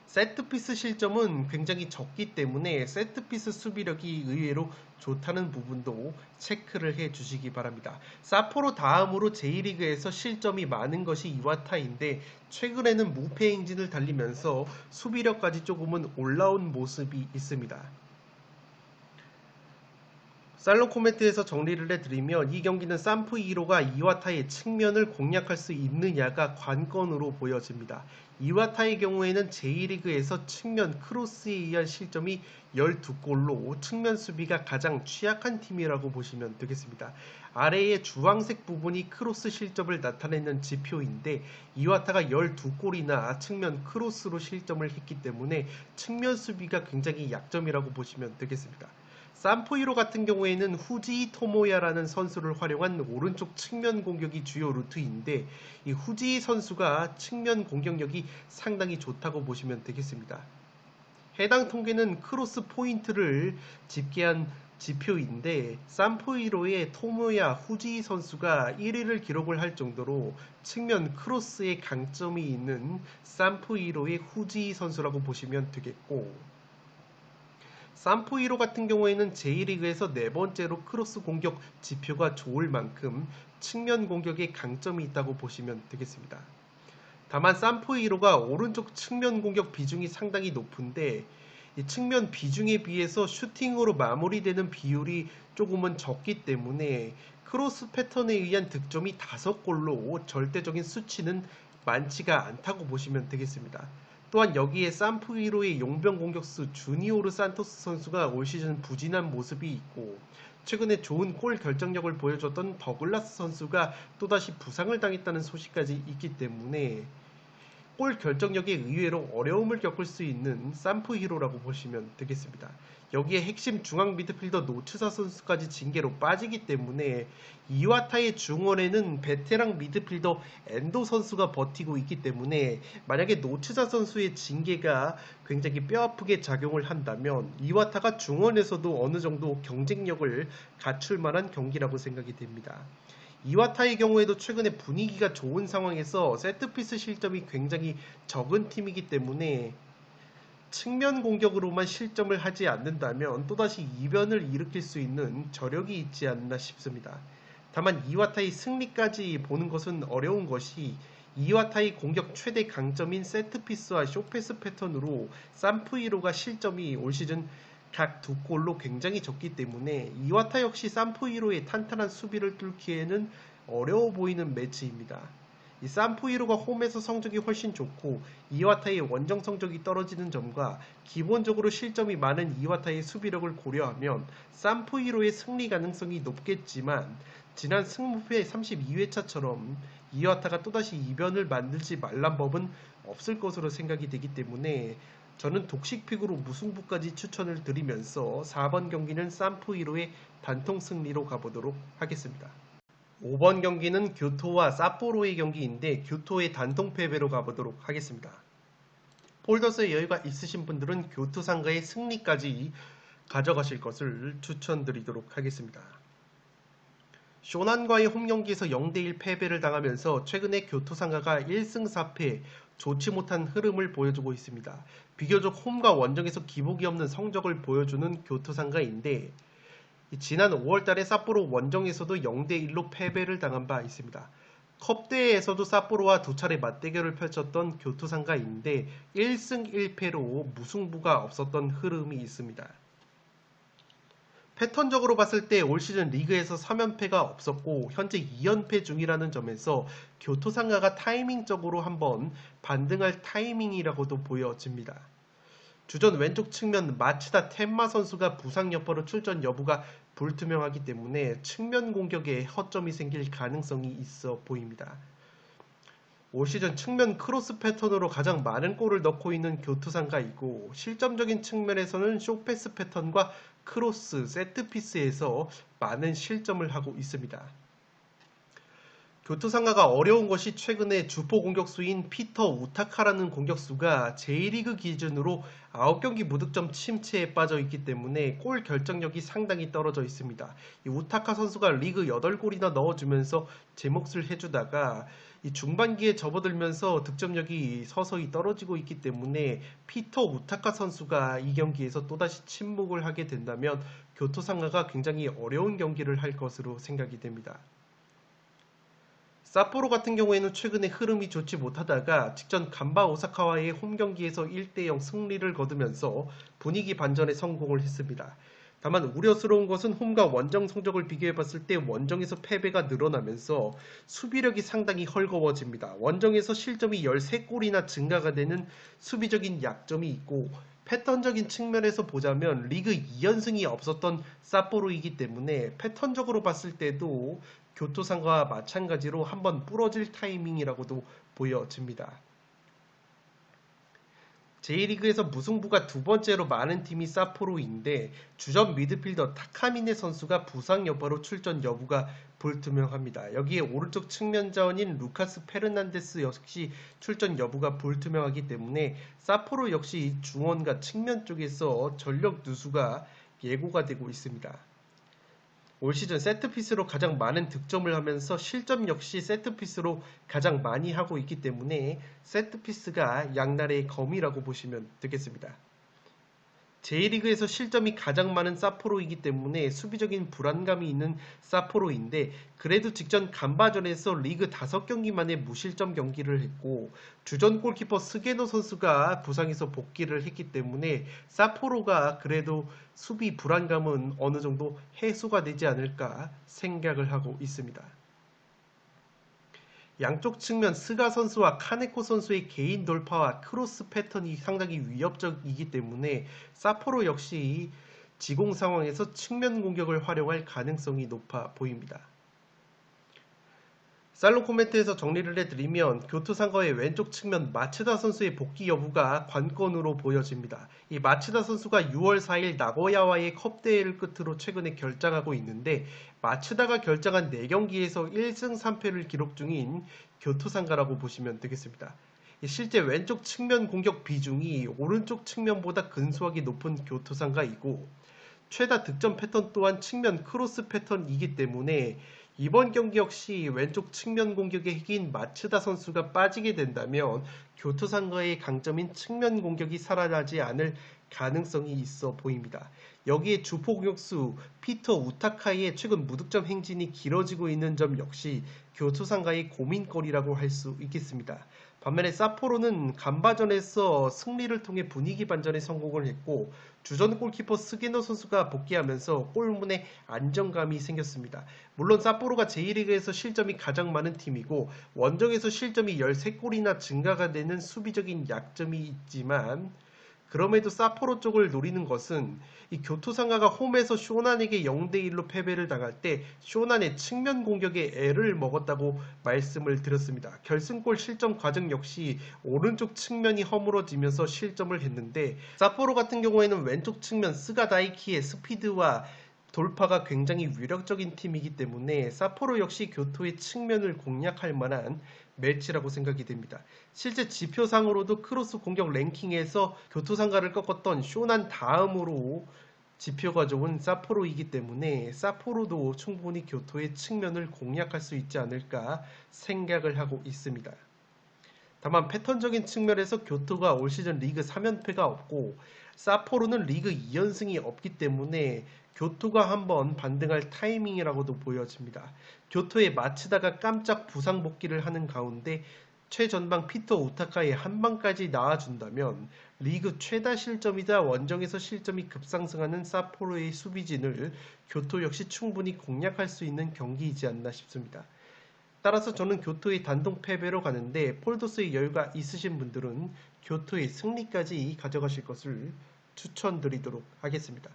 세트피스 실점은 굉장히 적기 때문에 세트피스 수비력이 의외로 좋다는 부분도 체크를 해 주시기 바랍니다. 사포로 다음으로 J리그에서 실점이 많은 것이 이와타인데 최근에는 무패 행진을 달리면서 수비력까지 조금은 올라온 모습이 있습니다. 살롱 코멘트에서 정리를 해드리면 이 경기는 산프이로가 이와타의 측면을 공략할 수 있느냐가 관건으로 보여집니다. 이와타의 경우에는 J리그에서 측면 크로스에 의한 실점이 12골로 측면 수비가 가장 취약한 팀이라고 보시면 되겠습니다. 아래의 주황색 부분이 크로스 실점을 나타내는 지표인데 이와타가 12골이나 측면 크로스로 실점을 했기 때문에 측면 수비가 굉장히 약점이라고 보시면 되겠습니다. 산포이로 같은 경우에는 후지이 토모야라는 선수를 활용한 오른쪽 측면 공격이 주요 루트인데 이 후지이 선수가 측면 공격력이 상당히 좋다고 보시면 되겠습니다. 해당 통계는 크로스 포인트를 집계한 지표인데 산포이로의 토모야 후지이 선수가 1위를 기록을 할 정도로 측면 크로스에 강점이 있는 산포이로의 후지이 선수라고 보시면 되겠고 산포이로 같은 경우에는 J리그에서 네 번째로 크로스 공격 지표가 좋을 만큼 측면 공격에 강점이 있다고 보시면 되겠습니다. 다만 산포이로가 오른쪽 측면 공격 비중이 상당히 높은데 이 측면 비중에 비해서 슈팅으로 마무리되는 비율이 조금은 적기 때문에 크로스 패턴에 의한 득점이 5골로 절대적인 수치는 많지가 않다고 보시면 되겠습니다. 또한 여기에 산프이로의 용병 공격수 주니오르 산토스 선수가 올 시즌 부진한 모습이 있고 최근에 좋은 골 결정력을 보여줬던 더글라스 선수가 또다시 부상을 당했다는 소식까지 있기 때문에 골 결정력에 의외로 어려움을 겪을 수 있는 산프히로라고 보시면 되겠습니다. 여기에 핵심 중앙 미드필더 노츠사 선수까지 징계로 빠지기 때문에 이와타의 중원에는 베테랑 미드필더 엔도 선수가 버티고 있기 때문에 만약에 노츠사 선수의 징계가 굉장히 뼈아프게 작용을 한다면 이와타가 중원에서도 어느 정도 경쟁력을 갖출 만한 경기라고 생각이 됩니다. 이와타의 경우에도 최근에 분위기가 좋은 상황에서 세트피스 실점이 굉장히 적은 팀이기 때문에 측면 공격으로만 실점을 하지 않는다면 또다시 이변을 일으킬 수 있는 저력이 있지 않나 싶습니다. 다만 이와타의 승리까지 보는 것은 어려운 것이 이와타의 공격 최대 강점인 세트피스와 쇼패스 패턴으로 산프이로가 실점이 올 시즌 각 2골로 굉장히 적기 때문에 이와타 역시 산프이로의 탄탄한 수비를 뚫기에는 어려워 보이는 매치입니다. 이 산프이로가 홈에서 성적이 훨씬 좋고 이와타의 원정 성적이 떨어지는 점과 기본적으로 실점이 많은 이와타의 수비력을 고려하면 산프이로의 승리 가능성이 높겠지만 지난 승무패 32회차처럼 이와타가 또다시 이변을 만들지 말란 법은 없을 것으로 생각이 되기 때문에 저는 독식픽으로 무승부까지 추천을 드리면서 4번 경기는 산프이로의 단통 승리로 가보도록 하겠습니다. 5번 경기는 교토와 삿포로의 경기인데 교토의 단통 패배로 가보도록 하겠습니다. 폴더스에 여유가 있으신 분들은 교토 상가의 승리까지 가져가실 것을 추천드리도록 하겠습니다. 쇼난과의 홈경기에서 0대1 패배를 당하면서 최근에 교토 상가가 1승 4패 좋지 못한 흐름을 보여주고 있습니다. 비교적 홈과 원정에서 기복이 없는 성적을 보여주는 교토 상가인데 지난 5월달에 삿포로 원정에서도 0대1로 패배를 당한 바 있습니다. 컵대회에서도 삿포로와 두 차례 맞대결을 펼쳤던 교토 상가인데 1승 1패로 무승부가 없었던 흐름이 있습니다. 패턴적으로 봤을 때 올 시즌 리그에서 3연패가 없었고 현재 2연패 중이라는 점에서 교토 상가가 타이밍적으로 한번 반등할 타이밍이라고도 보여집니다. 주전 왼쪽 측면 마츠다 텐마 선수가 부상 여파로 출전 여부가 불투명하기 때문에 측면 공격에 허점이 생길 가능성이 있어 보입니다. 올 시즌 측면 크로스 패턴으로 가장 많은 골을 넣고 있는 교토 상가이고 실점적인 측면에서는 쇼패스 패턴과 크로스, 세트피스에서 많은 실점을 하고 있습니다. 교토 상가가 어려운 것이 최근에 주포 공격수인 피터 우타카라는 공격수가 J리그 기준으로 9경기 무득점 침체에 빠져 있기 때문에 골 결정력이 상당히 떨어져 있습니다. 이 우타카 선수가 리그 8골이나 넣어주면서 제 몫을 해주다가 이 중반기에 접어들면서 득점력이 서서히 떨어지고 있기 때문에 피터 우타카 선수가 이 경기에서 또다시 침묵을 하게 된다면 교토 상가가 굉장히 어려운 경기를 할 것으로 생각이 됩니다. 삿포로 같은 경우에는 최근에 흐름이 좋지 못하다가 직전 간바 오사카와의 홈 경기에서 1대0 승리를 거두면서 분위기 반전에 성공을 했습니다. 다만 우려스러운 것은 홈과 원정 성적을 비교해봤을 때 원정에서 패배가 늘어나면서 수비력이 상당히 헐거워집니다. 원정에서 실점이 13골이나 증가가 되는 수비적인 약점이 있고 패턴적인 측면에서 보자면 리그 2연승이 없었던 삿포로이기 때문에 패턴적으로 봤을 때도 교토상과 마찬가지로 한번 부러질 타이밍이라고도 보여집니다. J리그에서 무승부가 두 번째로 많은 팀이 삿포로인데 주전 미드필더 타카미네 선수가 부상 여파로 출전 여부가 불투명합니다. 여기에 오른쪽 측면 자원인 루카스 페르난데스 역시 출전 여부가 불투명하기 때문에 삿포로 역시 중원과 측면 쪽에서 전력 누수가 예고가 되고 있습니다. 올 시즌 세트피스로 가장 많은 득점을 하면서 실점 역시 세트피스로 가장 많이 하고 있기 때문에 세트피스가 양날의 검이라고 보시면 되겠습니다. J리그에서 실점이 가장 많은 삿포로이기 때문에 수비적인 불안감이 있는 삿포로인데 그래도 직전 간바전에서 리그 5경기 만에 무실점 경기를 했고 주전 골키퍼 스게노 선수가 부상에서 복귀를 했기 때문에 삿포로가 그래도 수비 불안감은 어느 정도 해소가 되지 않을까 생각을 하고 있습니다. 양쪽 측면 스가 선수와 카네코 선수의 개인 돌파와 크로스 패턴이 상당히 위협적이기 때문에 삿포로 역시 지공 상황에서 측면 공격을 활용할 가능성이 높아 보입니다. 살롱 코멘트에서 정리를 해드리면 교토상가의 왼쪽 측면 마츠다 선수의 복귀 여부가 관건으로 보여집니다. 이 마츠다 선수가 6월 4일 나고야와의 컵대회를 끝으로 최근에 결장하고 있는데 마츠다가 결장한 4경기에서 1승 3패를 기록 중인 교토상가라고 보시면 되겠습니다. 실제 왼쪽 측면 공격 비중이 오른쪽 측면보다 근소하게 높은 교토상가이고 최다 득점 패턴 또한 측면 크로스 패턴이기 때문에 이번 경기 역시 왼쪽 측면 공격의 핵인 마츠다 선수가 빠지게 된다면 교토상가의 강점인 측면 공격이 살아나지 않을 가능성이 있어 보입니다. 여기에 주포 공격수 피터 우타카의 최근 무득점 행진이 길어지고 있는 점 역시 교토상가의 고민거리라고 할 수 있겠습니다. 반면에 삿포로는 간바전에서 승리를 통해 분위기 반전에 성공을 했고 주전 골키퍼 스게노 선수가 복귀하면서 골문에 안정감이 생겼습니다. 물론 삿포로가 J리그에서 실점이 가장 많은 팀이고 원정에서 실점이 13골이나 증가가 되는 수비적인 약점이 있지만 그럼에도 삿포로 쪽을 노리는 것은 이 교토상가가 홈에서 쇼난에게 0대1로 패배를 당할 때 쇼난의 측면 공격에 애를 먹었다고 말씀을 드렸습니다. 결승골 실점 과정 역시 오른쪽 측면이 허물어지면서 실점을 했는데 삿포로 같은 경우에는 왼쪽 측면 스가다이키의 스피드와 돌파가 굉장히 위력적인 팀이기 때문에 삿포로 역시 교토의 측면을 공략할 만한 매치라고 생각이 됩니다. 실제 지표상으로도 크로스 공격 랭킹에서 교토상가를 꺾었던 쇼난 다음으로 지표가 좋은 삿포로이기 때문에 삿포로도 충분히 교토의 측면을 공략할 수 있지 않을까 생각을 하고 있습니다. 다만 패턴적인 측면에서 교토가 올 시즌 리그 3연패가 없고 삿포로는 리그 2연승이 없기 때문에 교토가 한번 반등할 타이밍이라고도 보여집니다. 교토의 마츠다가 깜짝 부상 복귀를 하는 가운데 최전방 피터 우타카의 한방까지 나와준다면 리그 최다 실점이자 원정에서 실점이 급상승하는 삿포로의 수비진을 교토 역시 충분히 공략할 수 있는 경기이지 않나 싶습니다. 따라서 저는 교토의 단독 패배로 가는데 폴더스의 여유가 있으신 분들은 교토의 승리까지 가져가실 것을 추천드리도록 하겠습니다.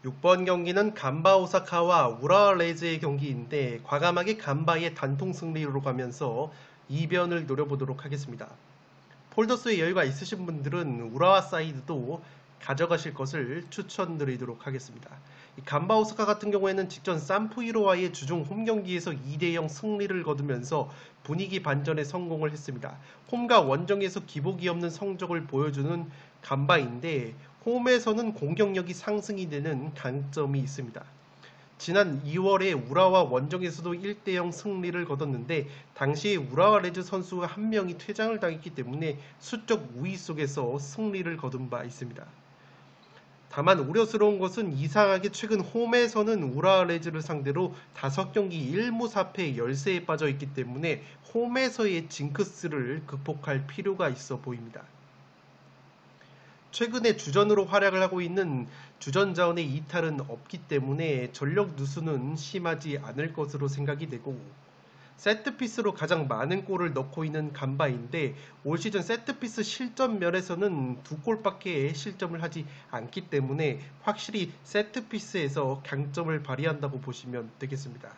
6번 경기는 간바 오사카와 우라와 레이즈의 경기인데 과감하게 간바의 단통 승리로 가면서 이변을 노려보도록 하겠습니다. 폴더스의 여유가 있으신 분들은 우라와 사이드도 가져가실 것을 추천드리도록 하겠습니다. 간바 오사카 같은 경우에는 직전 산푸이로와의 주중 홈 경기에서 2대0 승리를 거두면서 분위기 반전에 성공을 했습니다. 홈과 원정에서 기복이 없는 성적을 보여주는 간바인데 홈에서는 공격력이 상승이 되는 강점이 있습니다. 지난 2월에 우라와 원정에서도 1대0 승리를 거뒀는데 당시 우라와 레즈 선수 한 명이 퇴장을 당했기 때문에 수적 우위 속에서 승리를 거둔 바 있습니다. 다만 우려스러운 것은 이상하게 최근 홈에서는 우라와 레즈를 상대로 5경기 1무 4패 열세에 빠져 있기 때문에 홈에서의 징크스를 극복할 필요가 있어 보입니다. 최근에 주전으로 활약을 하고 있는 주전 자원의 이탈은 없기 때문에 전력 누수는 심하지 않을 것으로 생각이 되고, 세트피스로 가장 많은 골을 넣고 있는 간바인데 올 시즌 세트피스 실점 면에서는 2골밖에 실점을 하지 않기 때문에 확실히 세트피스에서 강점을 발휘한다고 보시면 되겠습니다.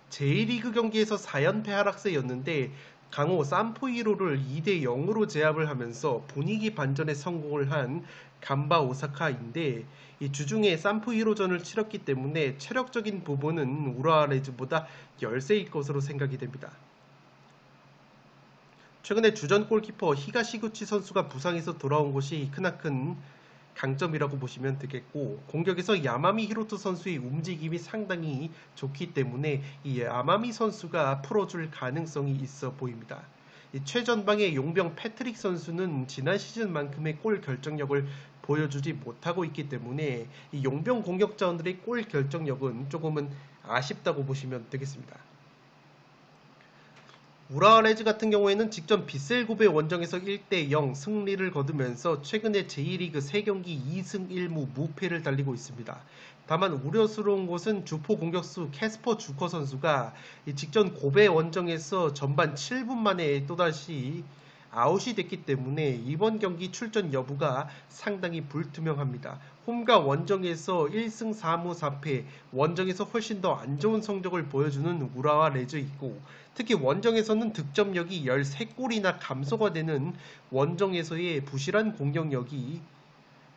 J리그 경기에서 4연패 하락세였는데 강호 산포이로를 2대 0으로 제압을 하면서 분위기 반전에 성공을 한 간바 오사카인데 이 주중에 산포이로전을 치렀기 때문에 체력적인 부분은 우라와 레즈보다 열세일 것으로 생각이 됩니다. 최근에 주전 골키퍼 히가시구치 선수가 부상에서 돌아온 것이 크나큰 강점이라고 보시면 되겠고, 공격에서 야마미 히로토 선수의 움직임이 상당히 좋기 때문에 이 야마미 선수가 풀어줄 가능성이 있어 보입니다. 최전방의 용병 패트릭 선수는 지난 시즌만큼의 골 결정력을 보여주지 못하고 있기 때문에 이 용병 공격자원들의 골 결정력은 조금은 아쉽다고 보시면 되겠습니다. 우라와 레즈 같은 경우에는 직전 빗셀고베 원정에서 1대0 승리를 거두면서 최근에 J리그 3경기 2승 1무 무패를 달리고 있습니다. 다만 우려스러운 것은 주포 공격수 캐스퍼 주커 선수가 직전 고베 원정에서 전반 7분 만에 또다시 아웃이 됐기 때문에 이번 경기 출전 여부가 상당히 불투명합니다. 홈과 원정에서 1승 4무 4패, 원정에서 훨씬 더 안 좋은 성적을 보여주는 우라와 레즈이고, 특히 원정에서는 득점력이 13골이나 감소가 되는 원정에서의 부실한 공격력이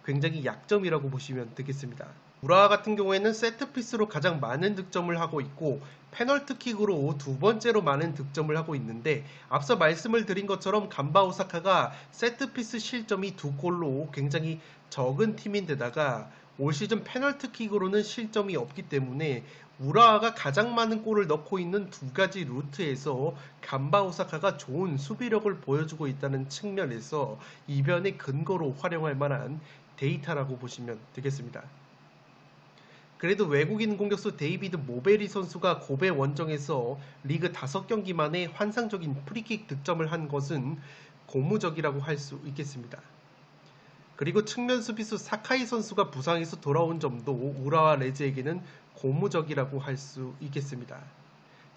굉장히 약점이라고 보시면 되겠습니다. 우라와 같은 경우에는 세트피스로 가장 많은 득점을 하고 있고 페널티킥으로 두 번째로 많은 득점을 하고 있는데, 앞서 말씀을 드린 것처럼 간바 오사카가 세트피스 실점이 2골로 굉장히 적은 팀인데다가 올 시즌 페널티킥으로는 실점이 없기 때문에 우라와가 가장 많은 골을 넣고 있는 두 가지 루트에서 간바 오사카가 좋은 수비력을 보여주고 있다는 측면에서 이변의 근거로 활용할 만한 데이터라고 보시면 되겠습니다. 그래도 외국인 공격수 데이비드 모베리 선수가 고베 원정에서 리그 5경기 만에 환상적인 프리킥 득점을 한 것은 고무적이라고 할 수 있겠습니다. 그리고 측면 수비수 사카이 선수가 부상에서 돌아온 점도 우라와 레즈에게는 고무적이라고 할 수 있겠습니다.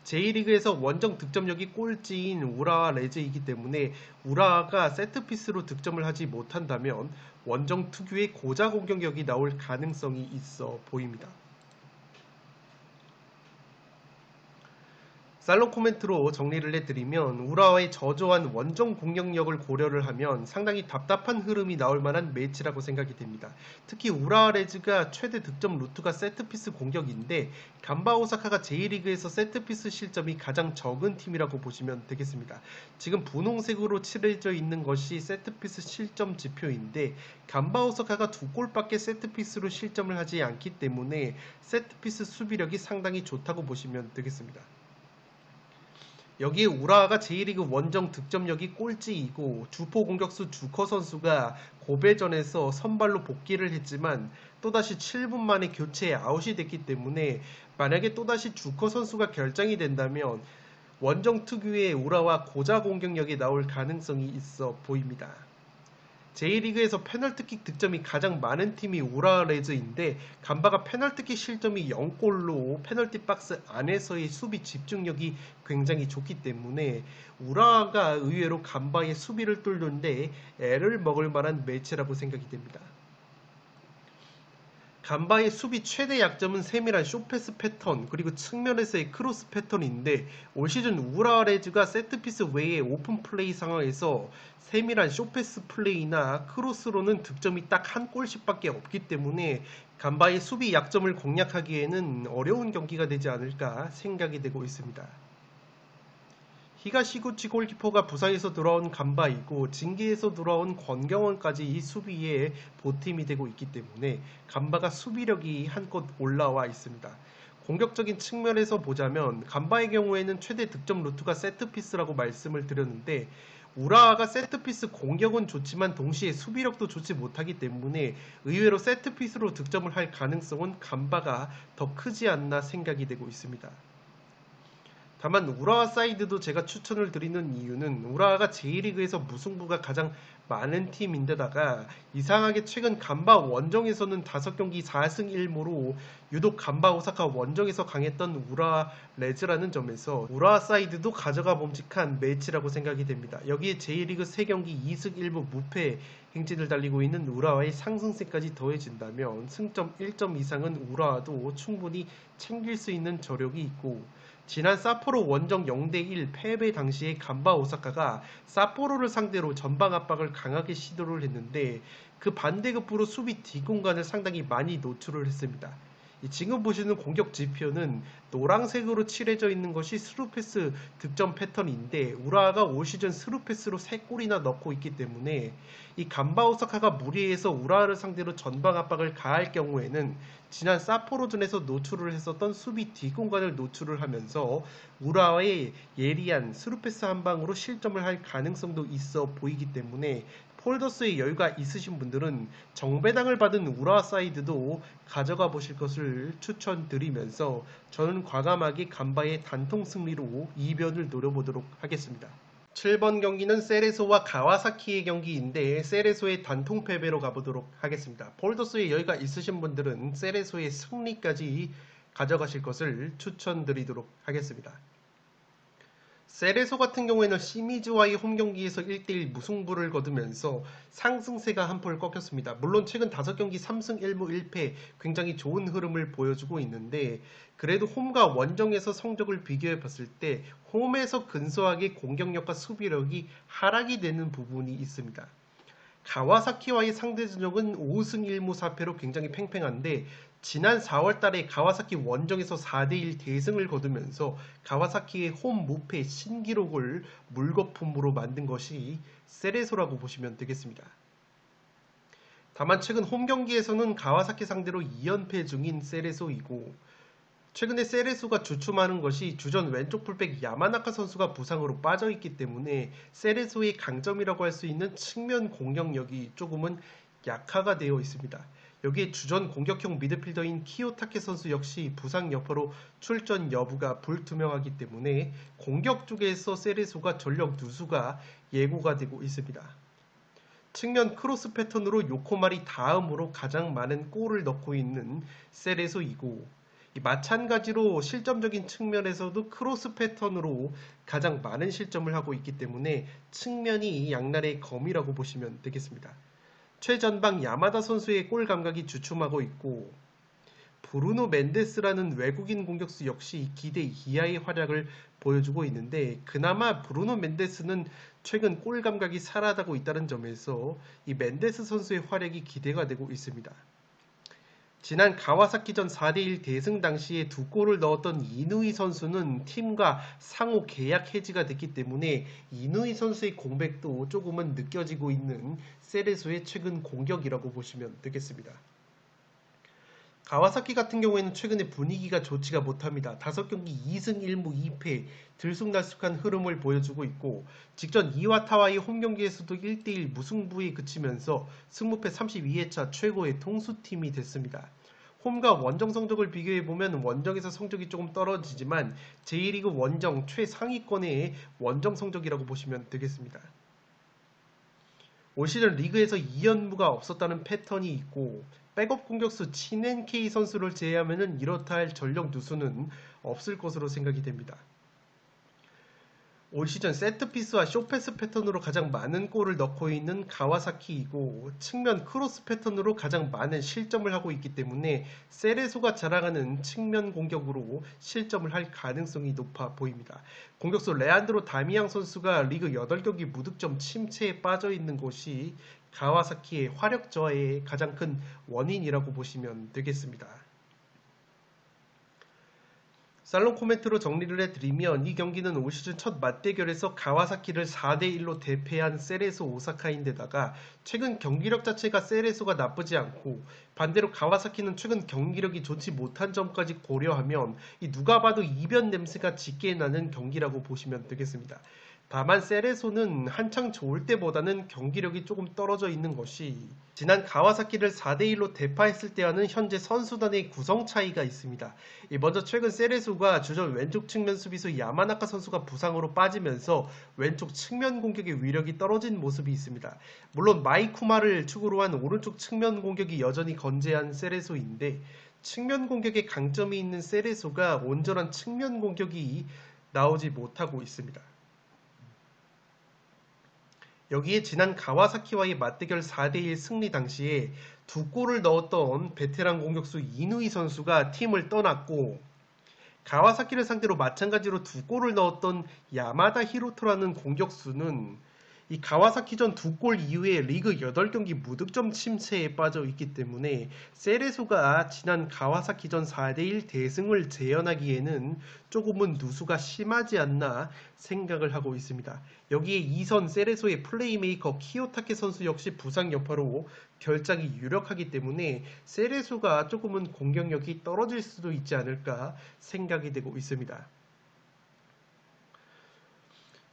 J리그에서 원정 득점력이 꼴찌인 우라와 레즈이기 때문에 우라와가 세트피스로 득점을 하지 못한다면 원정 특유의 고자 공격력이 나올 가능성이 있어 보입니다. 살롱 코멘트로 정리를 해드리면 우라와의 저조한 원정 공격력을 고려를 하면 상당히 답답한 흐름이 나올 만한 매치라고 생각이 됩니다. 특히 우라와 레즈가 최대 득점 루트가 세트피스 공격인데 간바 오사카가 J리그에서 세트피스 실점이 가장 적은 팀이라고 보시면 되겠습니다. 지금 분홍색으로 칠해져 있는 것이 세트피스 실점 지표인데 간바 오사카가 2골밖에 세트피스로 실점을 하지 않기 때문에 세트피스 수비력이 상당히 좋다고 보시면 되겠습니다. 여기에 우라와가 J리그 원정 득점력이 꼴찌이고 주포 공격수 주커 선수가 고베전에서 선발로 복귀를 했지만 또다시 7분 만에 교체에 아웃이 됐기 때문에 만약에 또다시 주커 선수가 결장이 된다면 원정 특유의 우라와 고자 공격력이 나올 가능성이 있어 보입니다. J리그에서 페널티킥 득점이 가장 많은 팀이 우라와 레즈인데 간바가 페널티킥 실점이 0골로 페널티 박스 안에서의 수비 집중력이 굉장히 좋기 때문에 우라와가 의외로 간바의 수비를 뚫는데 애를 먹을 만한 매치라고 생각이 됩니다. 간바의 수비 최대 약점은 세밀한 쇼패스 패턴 그리고 측면에서의 크로스 패턴인데 올 시즌 우라와 레즈가 세트피스 외의 오픈 플레이 상황에서 세밀한 쇼패스 플레이나 크로스로는 득점이 딱 한 골씩밖에 없기 때문에 간바의 수비 약점을 공략하기에는 어려운 경기가 되지 않을까 생각이 되고 있습니다. 히가시구치 골키퍼가 부상에서 돌아온 간바이고 징계에서 돌아온 권경원까지 이 수비에 보탬이 되고 있기 때문에 간바가 수비력이 한껏 올라와 있습니다. 공격적인 측면에서 보자면 간바의 경우에는 최대 득점 루트가 세트피스라고 말씀을 드렸는데 우라와가 세트피스 공격은 좋지만 동시에 수비력도 좋지 못하기 때문에 의외로 세트피스로 득점을 할 가능성은 간바가 더 크지 않나 생각이 되고 있습니다. 다만 우라와 사이드도 제가 추천을 드리는 이유는 우라와가 J리그에서 무승부가 가장 많은 팀인데다가 이상하게 최근 간바 원정에서는 5경기 4승 1무로 유독 간바 오사카 원정에서 강했던 우라와 레즈라는 점에서 우라와 사이드도 가져가 봄직한 매치라고 생각이 됩니다. 여기에 J리그 3경기 2승 1무 무패 행진을 달리고 있는 우라와의 상승세까지 더해진다면 승점 1점 이상은 우라와도 충분히 챙길 수 있는 저력이 있고 지난 사포로 원정 0대1 패배 당시에 간바 오사카가 사포로를 상대로 전방 압박을 강하게 시도를 했는데 그 반대급부로 수비 뒷공간을 상당히 많이 노출을 했습니다. 지금 보시는 공격 지표는 노란색으로 칠해져 있는 것이 스루패스 득점 패턴인데 우라와가 올 시즌 스루패스로 3골이나 넣고 있기 때문에 이 간바 오사카가 무리해서 우라와를 상대로 전방 압박을 가할 경우에는 지난 사포로전에서 노출을 했었던 수비 뒷공간을 노출을 하면서 우라와의 예리한 스루패스 한 방으로 실점을 할 가능성도 있어 보이기 때문에 폴더스의 여유가 있으신 분들은 정배당을 받은 우라와 사이드도 가져가 보실 것을 추천드리면서 저는 과감하게 간바의 단통 승리로 이변을 노려보도록 하겠습니다. 7번 경기는 세레소와 가와사키의 경기인데 세레소의 단통 패배로 가보도록 하겠습니다. 폴더스의 여유가 있으신 분들은 세레소의 승리까지 가져가실 것을 추천드리도록 하겠습니다. 세레소 같은 경우에는 시미즈와의 홈경기에서 1대1 무승부를 거두면서 상승세가 한풀 꺾였습니다. 물론 최근 5경기 3승 1무 1패 굉장히 좋은 흐름을 보여주고 있는데 그래도 홈과 원정에서 성적을 비교해 봤을 때 홈에서 근소하게 공격력과 수비력이 하락이 되는 부분이 있습니다. 가와사키와의 상대전적은 5승 1무 4패로 굉장히 팽팽한데 지난 4월달에 가와사키 원정에서 4대1 대승을 거두면서 가와사키의 홈 무패 신기록을 물거품으로 만든 것이 세레소라고 보시면 되겠습니다. 다만 최근 홈 경기에서는 가와사키 상대로 2연패 중인 세레소이고 최근에 세레소가 주춤하는 것이 주전 왼쪽 풀백 야마나카 선수가 부상으로 빠져있기 때문에 세레소의 강점이라고 할 수 있는 측면 공격력이 조금은 약화가 되어 있습니다. 여기에 주전 공격형 미드필더인 키요타케 선수 역시 부상 여파로 출전 여부가 불투명하기 때문에 공격 쪽에서 세레소가 전력 누수가 예고가 되고 있습니다. 측면 크로스 패턴으로 요코마리 다음으로 가장 많은 골을 넣고 있는 세레소이고 마찬가지로 실점적인 측면에서도 크로스 패턴으로 가장 많은 실점을 하고 있기 때문에 측면이 양날의 검이라고 보시면 되겠습니다. 최전방 야마다 선수의 골 감각이 주춤하고 있고 브루노 멘데스라는 외국인 공격수 역시 기대 이하의 활약을 보여주고 있는데 그나마 브루노 멘데스는 최근 골 감각이 살아나고 있다는 점에서 이 멘데스 선수의 활약이 기대가 되고 있습니다. 지난 가와사키전 4대1 대승 당시에 2골을 넣었던 이누이 선수는 팀과 상호 계약 해지가 됐기 때문에 이누이 선수의 공백도 조금은 느껴지고 있는 세레소의 최근 공격이라고 보시면 되겠습니다. 가와사키 같은 경우에는 최근에 분위기가 좋지가 못합니다. 5경기 2승 1무 2패 들쑥날쑥한 흐름을 보여주고 있고 직전 이와타와의 홈경기에서도 1대1 무승부에 그치면서 승무패 32회차 최고의 통수팀이 됐습니다. 홈과 원정 성적을 비교해보면 원정에서 성적이 조금 떨어지지만 J리그 원정 최상위권의 원정 성적이라고 보시면 되겠습니다. 올 시즌 리그에서 2연무가 없었다는 패턴이 있고 백업 공격수 친NK 선수를 제외하면 이렇다 할 전력 누수는 없을 것으로 생각이 됩니다. 올 시즌 세트피스와 쇼패스 패턴으로 가장 많은 골을 넣고 있는 가와사키이고 측면 크로스 패턴으로 가장 많은 실점을 하고 있기 때문에 세레소가 자랑하는 측면 공격으로 실점을 할 가능성이 높아 보입니다. 공격수 레안드로 다미앙 선수가 리그 8경기 무득점 침체에 빠져 있는 것이 가와사키의 화력 저하의 가장 큰 원인이라고 보시면 되겠습니다. 살롱 코멘트로 정리를 해드리면 이 경기는 올 시즌 첫 맞대결에서 가와사키를 4대1로 대패한 세레소 오사카인데다가 최근 경기력 자체가 세레소가 나쁘지 않고 반대로 가와사키는 최근 경기력이 좋지 못한 점까지 고려하면 이 누가 봐도 이변 냄새가 짙게 나는 경기라고 보시면 되겠습니다. 다만 세레소는 한창 좋을 때보다는 경기력이 조금 떨어져 있는 것이 지난 가와사키를 4대1로 대파했을 때와는 현재 선수단의 구성 차이가 있습니다. 먼저 최근 세레소가 주전 왼쪽 측면 수비수 야마나카 선수가 부상으로 빠지면서 왼쪽 측면 공격의 위력이 떨어진 모습이 있습니다. 물론 마이쿠마를 축으로 한 오른쪽 측면 공격이 여전히 건재한 세레소인데 측면 공격에 강점이 있는 세레소가 온전한 측면 공격이 나오지 못하고 있습니다. 여기에 지난 가와사키와의 맞대결 4대1 승리 당시에 2골을 넣었던 베테랑 공격수 이누이 선수가 팀을 떠났고 가와사키를 상대로 마찬가지로 2골을 넣었던 야마다 히로토라는 공격수는 이 가와사키전 2골 이후에 리그 8경기 무득점 침체에 빠져 있기 때문에 세레소가 지난 가와사키전 4대1 대승을 재현하기에는 조금은 누수가 심하지 않나 생각을 하고 있습니다. 여기에 2선 세레소의 플레이메이커 키요타케 선수 역시 부상 여파로 결장이 유력하기 때문에 세레소가 조금은 공격력이 떨어질 수도 있지 않을까 생각이 되고 있습니다.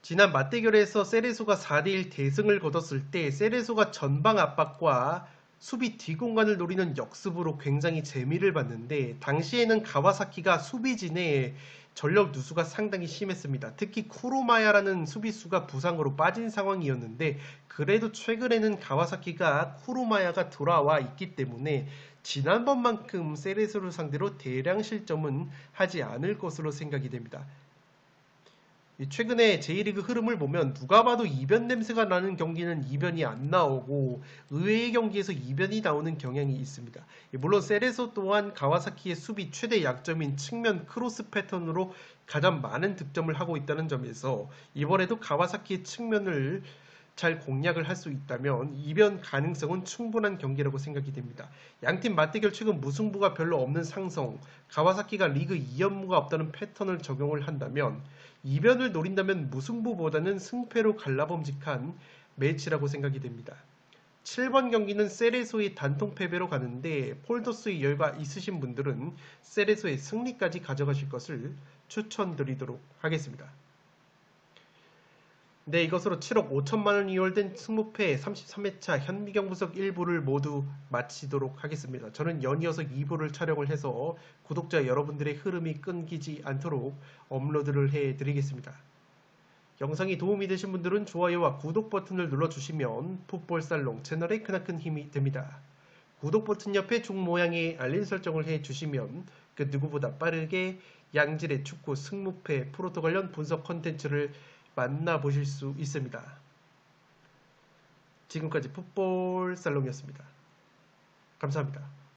지난 맞대결에서 세레소가 4대1 대승을 거뒀을 때 세레소가 전방 압박과 수비 뒷공간을 노리는 역습으로 굉장히 재미를 봤는데 당시에는 가와사키가 수비진에 전력 누수가 상당히 심했습니다. 특히 쿠로마야라는 수비수가 부상으로 빠진 상황이었는데 그래도 최근에는 가와사키가 쿠로마야가 돌아와 있기 때문에 지난번만큼 세레소를 상대로 대량 실점은 하지 않을 것으로 생각이 됩니다. 최근에 J리그 흐름을 보면 누가 봐도 이변 냄새가 나는 경기는 이변이 안 나오고 의외의 경기에서 이변이 나오는 경향이 있습니다. 물론 세레소 또한 가와사키의 수비 최대 약점인 측면 크로스 패턴으로 가장 많은 득점을 하고 있다는 점에서 이번에도 가와사키의 측면을 잘 공략을 할 수 있다면 이변 가능성은 충분한 경기라고 생각이 됩니다. 양팀 맞대결 최근 무승부가 별로 없는 상성, 가와사키가 리그 2연무가 없다는 패턴을 적용을 한다면 이변을 노린다면 무승부보다는 승패로 갈라범직한 매치라고 생각이 됩니다. 7번 경기는 세레소의 단통 패배로 가는데 폴더스의 여유가 있으신 분들은 세레소의 승리까지 가져가실 것을 추천드리도록 하겠습니다. 네, 이것으로 7억 5천만원 이월된 승무패 33회차 현미경 분석 1부를 모두 마치도록 하겠습니다. 저는 연이어서 2부를 촬영을 해서 구독자 여러분들의 흐름이 끊기지 않도록 업로드를 해드리겠습니다. 영상이 도움이 되신 분들은 좋아요와 구독 버튼을 눌러주시면 풋볼살롱 채널에 크나큰 힘이 됩니다. 구독 버튼 옆에 종 모양의 알림 설정을 해주시면 그 누구보다 빠르게 양질의 축구 승무패 프로토 관련 분석 컨텐츠를 만나보실 수 있습니다. 지금까지 풋볼 살롱이었습니다. 감사합니다.